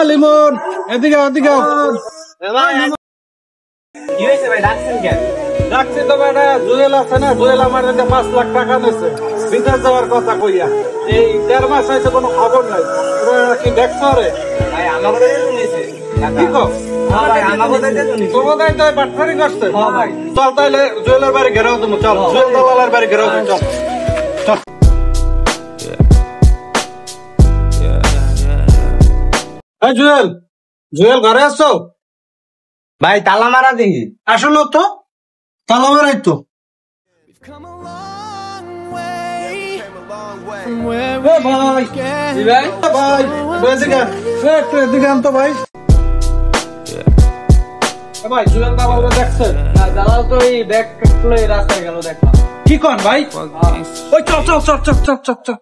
লিমন এদিকে এদিকে কি হয়েছে ভাই, ডাকছেন কেন? ডাকছি তো বেটা, জুয়েল আছে না, জুয়েল আমার 5 লাখ টাকা নিয়েছে বিদেশ যাওয়ার কথা কইয়া। এই 1.5 মাস হয়েছে, কোনো খবর নাই। কি দেখছো রে ভাই আমাকে নিয়েছে। কি কো? হ্যাঁ ভাই আমাকে নিয়েছে। তোমাদের তো বাটফারি করছে। হ্যাঁ ভাই। চল তাইলে জুয়েলের বাড়ি ঘেরাও তুমি, চল জুয়েল দালালের বাড়ি ঘেরাও তুমি, চল চল। এই জুয়েল, জুয়েল ঘরে আছো? ভাই তালা মারা দেখি। আসলে তো তালা মারাই তো। রাস্তায় গেল দেখলাম। কি কন ভাই? ওই চল চল চল চল চল চল চল।